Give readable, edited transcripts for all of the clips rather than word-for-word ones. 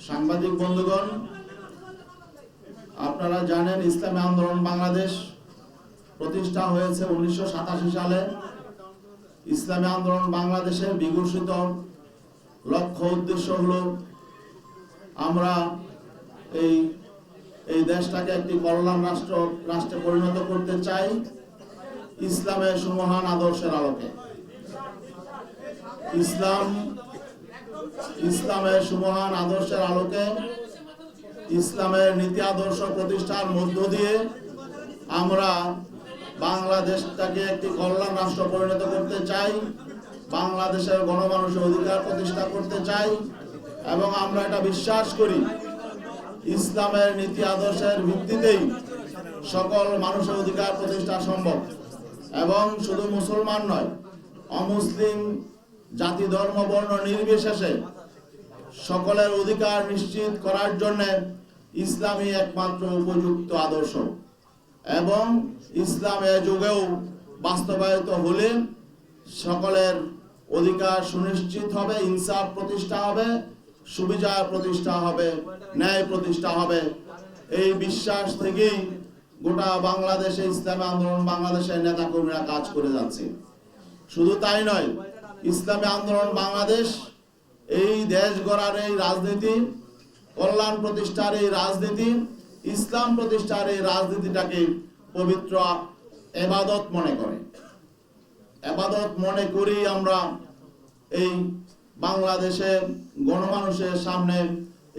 সাংবাদিক বন্ধুগণ, আপনারা জানেন ইসলামী আন্দোলন বাংলাদেশ প্রতিষ্ঠা হয়েছে 1987 সালে। ইসলামী আন্দোলন বাংলাদেশের বিঘোষিত লক্ষ্য উদ্দেশ্য হলো আমরা এই দেশটাকে একটি কল্যাণ রাষ্ট্রে পরিণত করতে চাই ইসলামের সুমহান আদর্শের আলোকে। ইসলামের সুমহান আদর্শের আলোকে ইসলামের নীতি আদর্শ প্রতিষ্ঠার মধ্য দিয়ে আমরা বাংলাদেশটাকে একটি কল্যাণ রাষ্ট্র পরিণত করতে চাই, বাংলাদেশের গণমানুষের অধিকার প্রতিষ্ঠা করতে চাই এবং আমরা এটা বিশ্বাস করি ইসলামের নীতি আদর্শের ভিত্তিতেই সকল মানুষের অধিকার প্রতিষ্ঠা সম্ভব। এবং শুধু মুসলমান নয়, অমুসলিম জাতি ধর্ম বর্ণ নির্বিশেষে সকলের অধিকার নিশ্চিত করার জন্য ইসলামই একমাত্র উপযুক্ত আদর্শ এবং ইসলাম এ যুগেও বাস্তবায়িত হলে সকলের অধিকার সুনিশ্চিত হবে, ইনসাফ প্রতিষ্ঠা হবে, সুবিচার প্রতিষ্ঠা হবে, ন্যায় প্রতিষ্ঠা হবে। এই বিশ্বাস থেকেই গোটা বাংলাদেশে ইসলামী আন্দোলন বাংলাদেশের নেতাকর্মীরা কাজ করে যাচ্ছে। শুধু তাই নয়, ইসলামী আন্দোলন বাংলাদেশ এই দেশ গড়ার এই রাজনীতি, কল্যাণ প্রতিষ্ঠার এই রাজনীতি, ইসলাম প্রতিষ্ঠার এই রাজনীতিটাকে পবিত্র ইবাদত মনে করে। ইবাদত মনে করি আমরা এই বাংলাদেশের গণমানুষের সামনে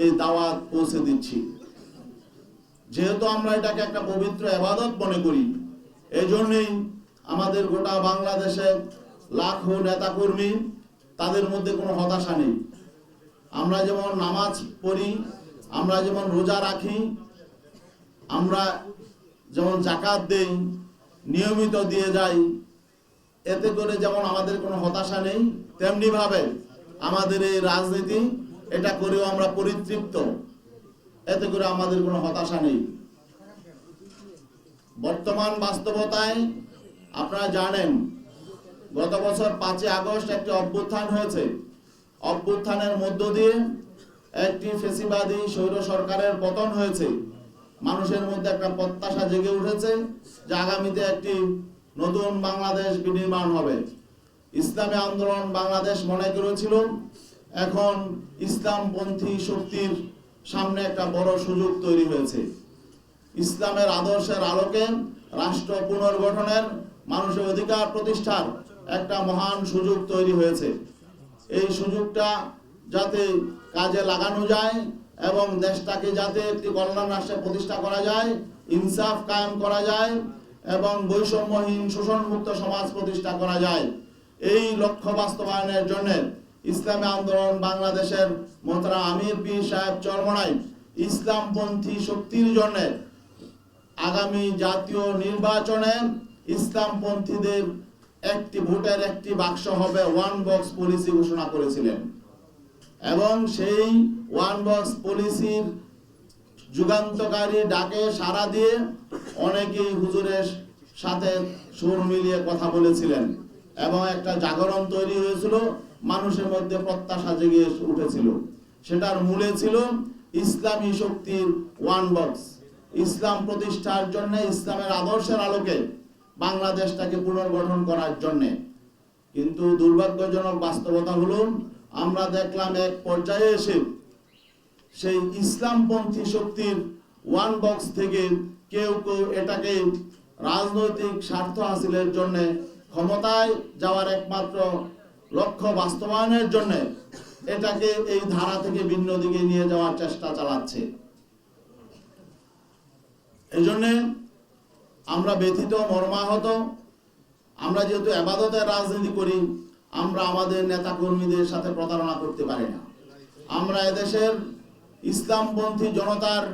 এই দাওয়াত পৌঁছে দিচ্ছি। যেহেতু আমরা এটাকে একটা পবিত্র ইবাদত মনে করি, এজন্যই আমাদের গোটা বাংলাদেশে লাখো নেতাকর্মী, তাদের মধ্যে কোনো হতাশা নেই। আমরা যেমন নামাজ পড়ি, আমরা যেমন রোজা রাখি, আমরা যেমন যাকাত দেই, নিয়মিত দিয়ে যাই, এতে করে যেমন আমাদের কোনো হতাশা নেই, তেমনি ভাবে আমাদের এই রাজনীতি এটা করেও আমরা পরিতৃপ্ত, এতে করে আমাদের কোনো হতাশা নেই। বর্তমান বাস্তবতায় আপনারা জানেন গত বছর 5 আগস্ট একটি অভ্যুত্থান হয়েছে। অভ্যুত্থানের মধ্য দিয়ে একটি ফ্যাসিবাদী স্বৈর সরকারের পতন হয়েছে। মানুষের মধ্যে একটা প্রত্যাশা জেগে উঠেছে যে আগামীতে একটি নতুন বাংলাদেশ বিনির্মাণ হবে। ইসলামী আন্দোলন বাংলাদেশ মনে করেছিল এখন ইসলামপন্থী শক্তির সামনে একটা বড় সুযোগ তৈরি হয়েছে। ইসলামের আদর্শের আলোকে রাষ্ট্র পুনর্গঠনের, মানুষের অধিকার প্রতিষ্ঠার একটা মহান সুযোগ তৈরি হয়েছে। এই সুযোগটা যাতে কাজে লাগানো যায় এবং দেশটাকে যাতে একটি কল্যাণ রাষ্ট্রে প্রতিষ্ঠা করা যায়, ইনসাফ কায়েম করা যায় এবং বৈষম্যহীন শোষণমুক্ত সমাজ প্রতিষ্ঠা করা যায়, এই লক্ষ্য বাস্তবায়নের জন্য ইসলামী আন্দোলন বাংলাদেশের মোহতারাম আমির পীর সাহেব চরমনাই ইসলামপন্থী শক্তির জন্য আগামী জাতীয় নির্বাচনে ইসলামপন্থীদের একটি ভোটের একটি বাক্স হবে, ওয়ান বক্স পলিসি ঘোষণা করেছিলেন এবং সেই ওয়ান বক্স পলিসির যুগান্তকারী ডাকে সাড়া দিয়ে অনেকেই হুজুরের সাথে সুর মিলিয়ে কথা বলেছিলেন এবং একটা জাগরণ তৈরি হয়েছিল, মানুষের মধ্যে প্রত্যাশা জেগে উঠেছিল। সেটার মূলে ছিল ইসলামী শক্তির ওয়ান বক্স, ইসলাম প্রতিষ্ঠার জন্য, ইসলামের আদর্শের আলোকে বাংলাদেশটাকে পুনর্গঠন করার জন্য। কিন্তু দুর্ভাগ্যজনক বাস্তবতা হলো আমরা দেখলাম এক পর্যায়ে এসে সেই ইসলামপন্থী শক্তির ওয়ান বক্স থেকে কেউ কেউ এটাকে রাজনৈতিক স্বার্থ হাসিলের জন্য, ক্ষমতায় যাওয়ার একমাত্র লক্ষ্য বাস্তবায়নের জন্য এটাকে এই ধারা থেকে ভিন্ন দিকে নিয়ে যাওয়ার চেষ্টা চালাচ্ছে। এই জন্যে আমরা ব্যথিত, মর্মাহত। আমরা যেহেতু ইবাদতের রাজনীতি করি, আমরা আমাদের নেতা কর্মীদের সাথে প্রতারণা করতে পারি না। আমরা এদেশের ইসলামপন্থী জনতার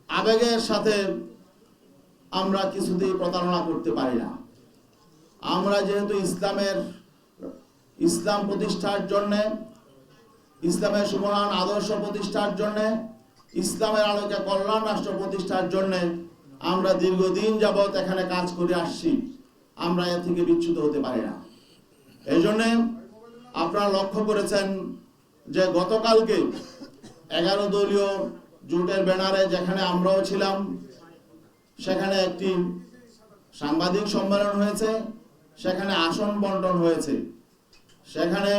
আবেগের সাথে আমরা কিছুতেই প্রতারণা করতে পারি না। আমরা যেহেতু ইসলাম প্রতিষ্ঠার জন্য, ইসলামের সুমহান আদর্শ প্রতিষ্ঠার জন্য, ইসলামের আলোকে কল্যাণ রাষ্ট্র প্রতিষ্ঠার জন্য আমরা দীর্ঘদিন যাবৎ এখানে কাজ করে আসছি, আমরা এর থেকে বিচ্যুত হতে পারি না। এই জন্য আপনারা লক্ষ্য করেছেন যে গতকালকে 11 দলীয় জোটের ব্যানারে যেখানে আমরাও ছিলাম, সেখানে একটি সাংবাদিক সম্মেলন হয়েছে, সেখানে আসন বন্টন হয়েছে। সেখানে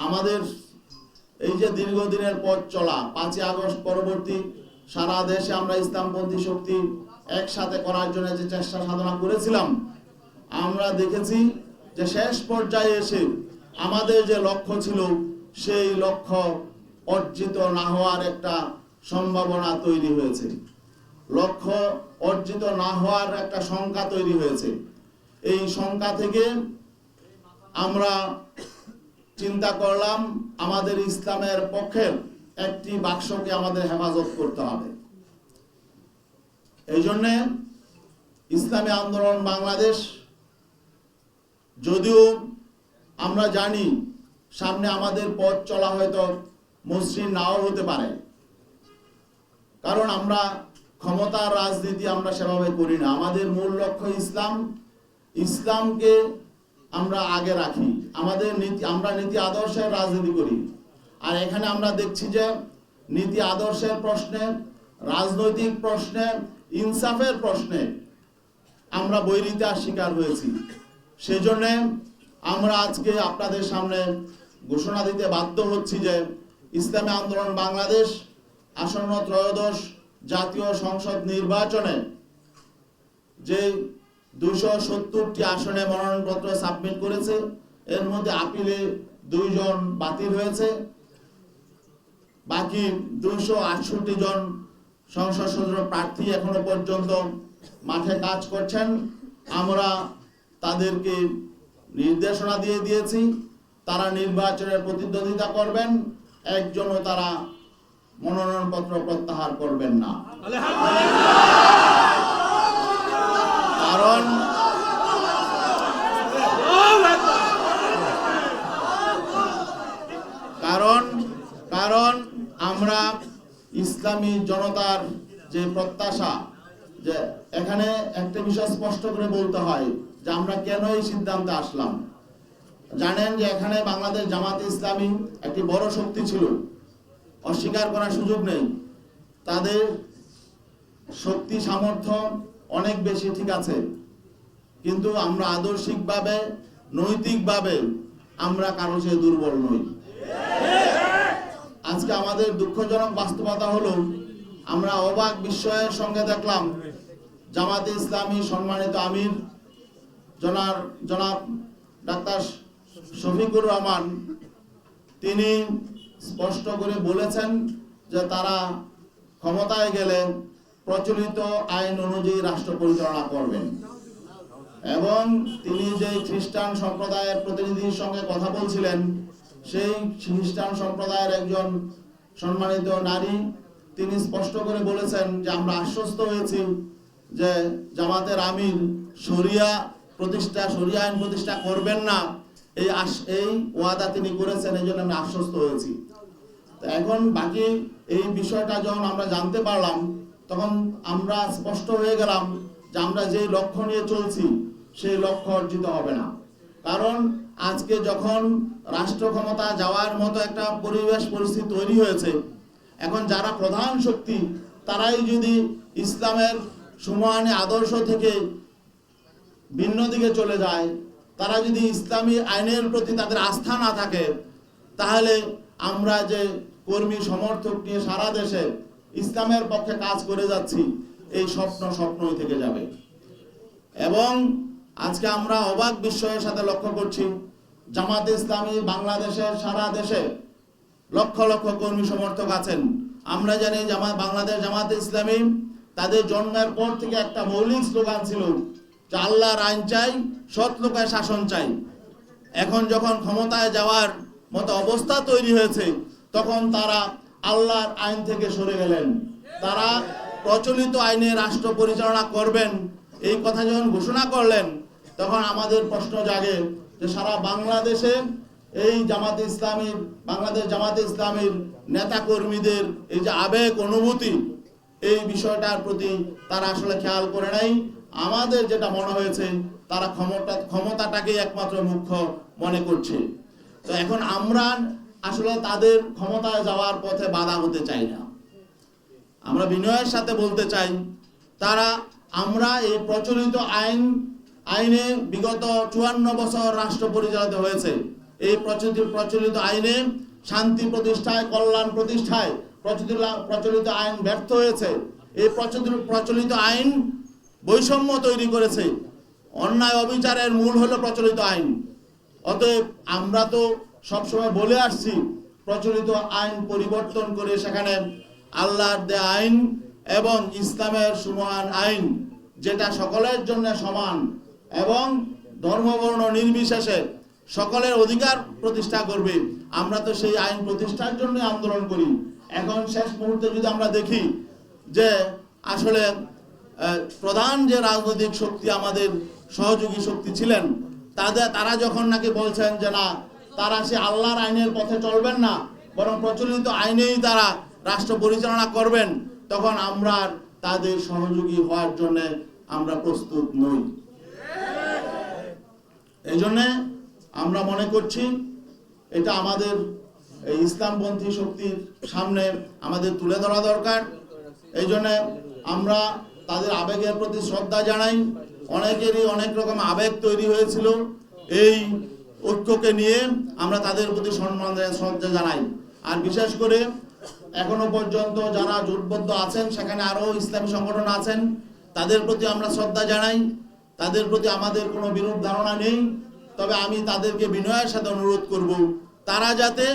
আমাদের এই যে দীর্ঘদিনের পথ চলা 5ই আগস্ট পরবর্তী সারা দেশে আমরা ইসলামপন্থী শক্তি একসাথে করার জন্য যে চেষ্টা সাধনা করেছিলাম, আমরা দেখেছি যে শেষ পর্যায়ে এসে আমাদের যে লক্ষ্য ছিল সেই লক্ষ্য অর্জিত না হওয়ার একটা সম্ভাবনা তৈরি হয়েছে, লক্ষ্য অর্জিত না হওয়ার একটা শঙ্কা তৈরি হয়েছে। এই শঙ্কা থেকে আমরা চিন্তা করলাম আমাদের ইসলামের পক্ষের একটি বাক্সকে আমাদের হেফাজত করতে হবে। এই জন্যে ইসলামী আন্দোলন বাংলাদেশ, যদিও আমরা জানি সামনে আমাদের পথ চলা হয়তো মসৃণ নাও হতে পারে, কারণ আমরা ক্ষমতার রাজনীতি আমরা সেভাবে করি না। আমাদের মূল লক্ষ্য ইসলাম, ইসলামকে আমরা আগে রাখি, আমরা নীতি আদর্শের রাজনীতি করি। আর এখানে আমরা দেখছি যে নীতি আদর্শের প্রশ্নে, রাজনৈতিক প্রশ্নে, ইনসাফের প্রশ্নে আমরা বৈরিতার শিকার হয়েছি। সেজন্য আমরা আজকে আপনাদের সামনে ঘোষণা দিতে বাধ্য হচ্ছি যে ইসলামী আন্দোলন বাংলাদেশ আসন্ন ত্রয়োদশ জাতীয় সংসদ নির্বাচনে যে 270টি আসনে মনোনয়নপত্র সাবমিট করেছে, এর মধ্যে আপিলে 2 জন বাতিল হয়েছে, বাকি 268 জন সংসদ সদস্য প্রার্থী এখনো পর্যন্ত মাঠে কাজ করছেন। আমরা তাদেরকে নির্দেশনা দিয়ে দিয়েছি, তারা নির্বাচনের প্রতিদ্বন্দ্বিতা করবেন, একজনও তারা মনোনয়নপত্র প্রত্যাহার করবেন না। কারণ আমরা ইসলামী জনতার যে প্রত্যাশা, যে এখানে একটা বিষয় স্পষ্ট করে বলতে হয় যে আমরা কেন এই সিদ্ধান্তে আসলাম। জানেন যে এখানে বাংলাদেশ জামাতে ইসলামী একটি বড় শক্তি ছিল, অস্বীকার করার সুযোগ নেই। তাদের শক্তি সামর্থ্য অনেক বেশি, ঠিক আছে, কিন্তু আমরা আদর্শিকভাবে, নৈতিকভাবে আমরা কারো চেয়ে দুর্বল নই। আজকে আমাদের দুঃখজনক বাস্তবতা হলো আমরা অবাক বিস্ময়ের সঙ্গে দেখলাম জামাতে ইসলামী সম্মানিত আমির জনাব ডাক্তার শফিকুর রহমান, তিনি স্পষ্ট করে বলেছেন যে তারা ক্ষমতায় গেলে প্রচলিত আইন অনুযায়ী রাষ্ট্র পরিচালনা করবেন। এবং তিনি যে খ্রিস্টান সম্প্রদায়ের প্রতিনিধির সঙ্গে কথা বলছিলেন, সেই খ্রিস্টান সম্প্রদায়ের একজন সম্মানিত নারী, তিনি স্পষ্ট করে বলেছেন যে আমরা আশ্বস্ত হয়েছি যে জামাতের আমির শরিয়া আইন প্রতিষ্ঠা করবেন না, এই ওয়াদা তিনি করেছেন, এই জন্য আমরা আশ্বস্ত হয়েছি। তো এখন বাকি এই বিষয়টা যখন আমরা জানতে পারলাম, তখন আমরা স্পষ্ট হয়ে গেলাম যে আমরা যে লক্ষ্য নিয়ে চলছি সেই লক্ষ্য অর্জিত হবে না। কারণ আজকে যখন রাষ্ট্র ক্ষমতা যাওয়ার মতো একটা পরিস্থিতি তৈরি হয়েছে, এখন যারা প্রধান শক্তি তারাই যদি ইসলামের সুমহানী আদর্শ থেকে ভিন্ন দিকে চলে যায়, তারা যদি ইসলামী আইনের প্রতি তাদের আস্থা না থাকে, তাহলে আমরা যে কর্মী সমর্থক নিয়ে সারা দেশে ইসলামের পক্ষে কাজ করে যাচ্ছি, এই স্বপ্নই থেকে যাবে। এবং আজকে আমরা অবাক বিস্ময়ের সাথে লক্ষ্য করছি জামাতে ইসলামী বাংলাদেশের সারা দেশে লক্ষ লক্ষ কর্মী সমর্থক আছেন। আমরা জানি বাংলাদেশ জামাতে ইসলামী তাদের জন্মের পর থেকে একটা মৌলিক স্লোগান ছিল যে আল্লাহর আইন চাই, সৎ লোকের শাসন চাই। এখন যখন ক্ষমতায় যাওয়ার মতো অবস্থা তৈরি হয়েছে, তখন তারা আল্লাহর আইন থেকে সরে গেলেন। তারা প্রচলিত আইনে রাষ্ট্র পরিচালনা করবেন এই কথা যখন ঘোষণা করলেন, তখন আমাদের প্রশ্ন জাগে যে সারা বাংলাদেশে এই বাংলাদেশ জামাতে ইসলামীর নেতা কর্মীদের এই যে আবেগ অনুভূতি, এই বিষয়টার প্রতি তারা আসলে খেয়াল করে নাই। আমাদের যেটা মনে হয়েছে, তারা ক্ষমতাটাকেই একমাত্র মুখ্য মনে করছে। তো এখন আমরা আসলে তাদের ক্ষমতায় যাওয়ার পথে বাধা হতে চাই না। আমরা বিনয়ের সাথে বলতে চাই, আমরা এই প্রচলিত আইনে বিগত 54 বছর রাষ্ট্র পরিচালিত হয়েছে। এই প্রচলিত আইনে শান্তি প্রতিষ্ঠায়, কল্যাণ প্রতিষ্ঠায় প্রচলিত আইন ব্যর্থ হয়েছে। এই প্রচলিত আইন বৈষম্য তৈরি করেছে। অন্যায় অবিচারের মূল হলো প্রচলিত আইন। অতএব আমরা তো সবসময় বলে আসছি, প্রচলিত আইন পরিবর্তন করে সেখানে আল্লাহর দেয়া আইন এবং ইসলামের সুমহান আইন, যেটা সকলের জন্য সমান এবং ধর্মবর্ণ নির্বিশেষে সকলের অধিকার প্রতিষ্ঠা করবে, আমরা তো সেই আইন প্রতিষ্ঠার জন্য আন্দোলন করি। এখন শেষ মুহূর্তে যদি আমরা দেখি যে আসলে প্রধান যে রাজনৈতিক শক্তি আমাদের সহযোগী শক্তি ছিলেন, তারা যখন নাকি বলছেন যে না, তারা সে আল্লাহর আইনের পথে চলবেন না, বরং প্রচলিত আইনেই তারা রাষ্ট্র পরিচালনা করবেন, তখন আমরা তাদের সহযোগী হওয়ার জন্য আমরা প্রস্তুত নই। এই জন্যে আমরা মনে করছি এটা আমাদের ইসলামপন্থী শক্তির সামনে আমাদের তুলে ধরা দরকার। এই জন্যে আমরা তাদের আবেগের প্রতি শ্রদ্ধা জানাই। অনেকেরই অনেক রকম আবেগ তৈরি হয়েছিল, এই ঐক্যকে নিয়ে আমরা তাদের প্রতি সম্মান শ্রদ্ধা জানাই। আর বিশেষ করে এখনো পর্যন্ত যারা জোটবদ্ধ আছেন, সেখানে আরো ইসলামী সংগঠন আছেন, তাদের প্রতি আমরা শ্রদ্ধা জানাই। তাদের প্রতি আমাদের কোনো বিরূপ ধারণা নেই। তবে আমি তাদেরকে বিনয়ের সাথে অনুরোধ করব, তারা যাতে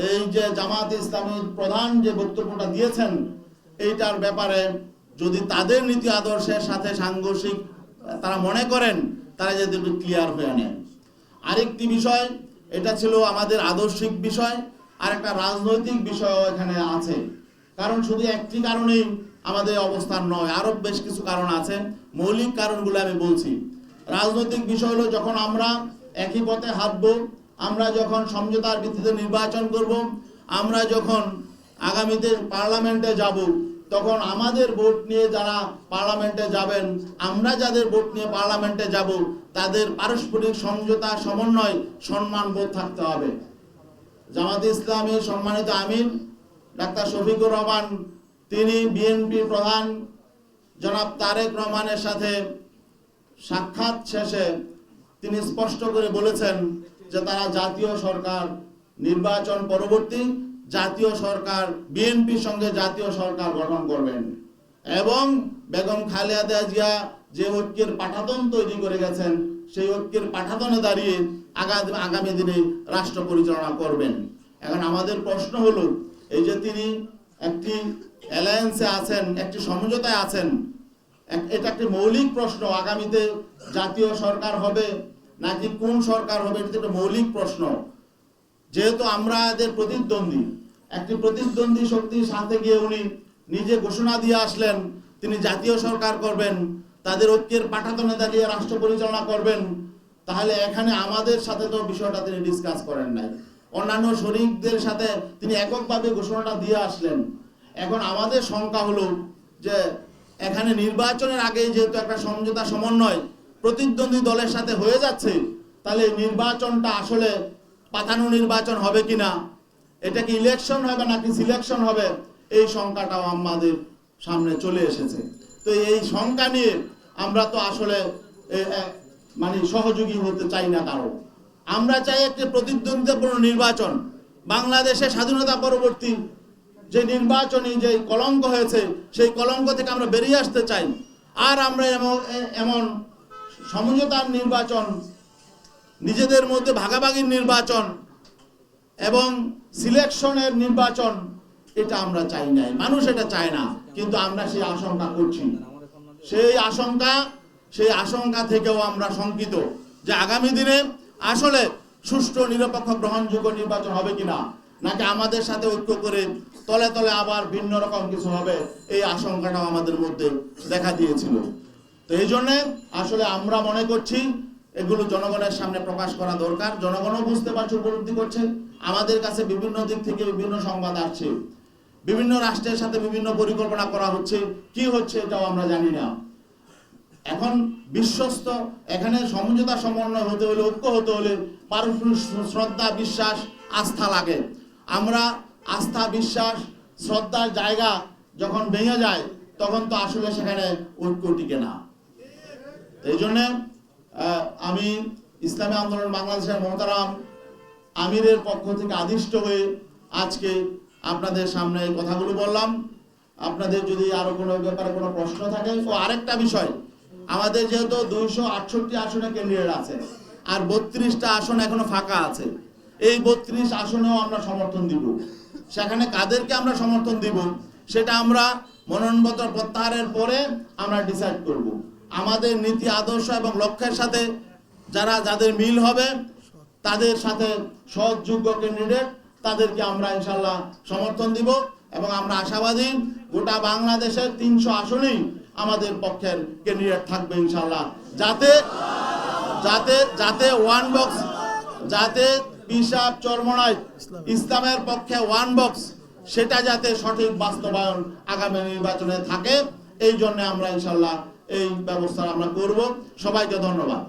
এই যে জামাত ইসলামীর প্রধান যে বক্তব্যটা দিয়েছেন, এইটার ব্যাপারে যদি তাদের নীতি আদর্শের সাথে সাংঘর্ষিক তারা মনে করেন, তারা যাতে একটু ক্লিয়ার হয়ে নেন। আরেকটি বিষয়, এটা ছিল আমাদের আদর্শিক বিষয়, আর একটা রাজনৈতিক বিষয়ও এখানে আছে। কারণ শুধু একটি কারণেই আমাদের অবস্থান নয়, আরো বেশ কিছু কারণ আছে। মৌলিক কারণগুলো আমি বলছি। রাজনৈতিক বিষয় হলো, যখন আমরা একই পথে হাঁটবো, আমরা যখন সমঝোতার ভিত্তিতে নির্বাচন করব, আমরা যখন আগামীতে পার্লামেন্টে যাব, তখন আমাদের ভোট নিয়ে যারা পার্লামেন্টে যাবেন, আমরা যাদের ভোট নিয়ে পার্লামেন্টে যাব, তাদের পারস্পরিক সমঝোতা, সমন্বয়, সম্মানবোধ থাকতে হবে। জামাত ইসলামীর সম্মানিত আমির ডাক্তার শফিকুর রহমান, তিনি বিএনপির প্রধান জনাব তারেক রহমানের সাথে সাক্ষাৎ শেষে তিনি স্পষ্ট করে বলেছেন যে তারা জাতীয় সরকার নির্বাচন পরবর্তী জাতীয় সরকার, বিএনপির সঙ্গে জাতীয় সরকার গঠন করবেন এবং বেগম খালেদা জিয়া যে ঐক্যের পাঠাতন তৈরি করে গেছেন, সেই ঐক্যের পাঠাতনে দাঁড়িয়ে আগামী দিনে রাষ্ট্র পরিচালনা করবেন। এখন আমাদের প্রশ্ন হলো, এই যে তিনি একটি অ্যালায়েন্সে আছেন, একটি সমঝোতায় আছেন, এটা একটি মৌলিক প্রশ্ন, আগামীতে জাতীয় সরকার হবে নাকি কোন সরকার হবে, এটা একটা মৌলিক প্রশ্ন। যেহেতু আমরা এদের প্রতিদ্বন্দ্বী, একটি প্রতিদ্বন্দ্বী শক্তির সাথে গিয়ে উনি নিজে ঘোষণা দিয়ে আসলেন তিনি জাতীয় সরকার করবেন, তাদের ঐক্যের পাঠাতনে দাঁড়িয়ে রাষ্ট্র পরিচালনা করবেন, তাহলে এখানে আমাদের সাথে তো বিষয়টা তিনি ডিসকাস করেন নাই। অন্যান্য শরিকদের সাথে তিনি এককভাবে ঘোষণাটা দিয়ে আসলেন। এখন আমাদের শঙ্কা হলো যে এখানে নির্বাচনের আগে যেহেতু একটা সমঝোতা সমন্বয় প্রতিদ্বন্দ্বী দলের সাথে হয়ে যাচ্ছে, তাহলে নির্বাচনটা আসলে পাতানো নির্বাচন হবে কিনা, এটা কি ইলেকশন হবে নাকি সিলেকশন হবে, এই শঙ্কাটাও আমাদের সামনে চলে এসেছে। তো এই শঙ্কা নিয়ে আমরা তো আসলে মানে সহযোগী হতে চাই না কারো। আমরা চাই একটি প্রতিদ্বন্দ্বিতাপূর্ণ নির্বাচন। বাংলাদেশে স্বাধীনতা পরবর্তী যে নির্বাচনী যে কলঙ্ক হয়েছে, সেই কলঙ্ক থেকে আমরা বেরিয়ে আসতে চাই। আর আমরা এমন সমঝোতার নির্বাচন, নিজেদের মধ্যে ভাগাভাগির নির্বাচন এবং সিলেকশনের নির্বাচন, এটা আমরা চাই নাই। মানুষ এটা চায় না, কিন্তু আমরা সেই আশঙ্কা করছি। সেই আশঙ্কা থেকেও আমরা শঙ্কিত যে আগামী দিনে আসলে সুষ্ঠু, নিরপেক্ষ, গ্রহণযোগ্য নির্বাচন হবে কিনা, নাকি আমাদের সাথে ঐক্য করে তলে তলে আবার ভিন্ন রকম কিছু হবে, এই আশঙ্কাটাও আমাদের মধ্যে দেখা দিয়েছিল। তো এই জন্যে আসলে আমরা মনে করছি এগুলো জনগণের সামনে প্রকাশ করা দরকার। জনগণও বুঝতে পারছে, উপলব্ধি করছে। আমাদের কাছে বিভিন্ন দিক থেকে বিভিন্ন সংবাদ আসছে, বিভিন্ন রাষ্ট্রের সাথে বিভিন্ন পরিকল্পনা করা হচ্ছে, কি হচ্ছে এটাও আমরা জানি না। এখন বিশ্বস্ত, এখানে সমঝোতা সমন্বয় হতে হলে, ঐক্য হতে হলে পারস্পরিক শ্রদ্ধা, বিশ্বাস, আস্থা লাগে। আমরা আস্থা বিশ্বাস শ্রদ্ধার জায়গা যখন ভেঙে যায় তখন তো আসলে সেখানে ঐক্য টিকে না। এই জন্যে আমি ইসলামী আন্দোলন বাংলাদেশের মহতারাম আমিরের পক্ষ থেকে আদিষ্ট হয়ে আজকে আপনাদের সামনে এই কথাগুলো বললাম। আপনাদের যদি আরো কোনো ব্যাপারে কোনো প্রশ্ন থাকে। ও আরেকটা বিষয়, আমাদের যেহেতু 268 আসনে ক্যান্ডিডেট আছে আর 32টা আসন এখনো ফাঁকা আছে, এই 32 আসনেও আমরা সমর্থন দিব। সেখানে কাদেরকে আমরা সমর্থন দিব সেটা আমরা মনোনয়নপত্র প্রত্যাহারের পরে আমরা ডিসাইড করব। আমাদের নীতি আদর্শ এবং লক্ষ্যের সাথে যাদের মিল হবে তাদের সাথে সহযোগ্য ক্যান্ডিডেট তাদেরকে আমরা ইনশাল্লাহ সমর্থন দিব এবং আমরা আশাবাদী গোটা বাংলাদেশের 300 আসনেই আমাদের পক্ষের ক্যান্ডিডেট থাকবে ইনশাল্লাহ, যাতে যাতে যাতে ওয়ান বক্স, যাতে পিসাব চরমনাই ইসলামের পক্ষে ওয়ান বক্স সেটা যাতে সঠিক বাস্তবায়ন আগামী নির্বাচনে থাকে, এই জন্য আমরা ইনশাল্লাহ এই ব্যবস্থা আমরা করব। সবাইকে ধন্যবাদ।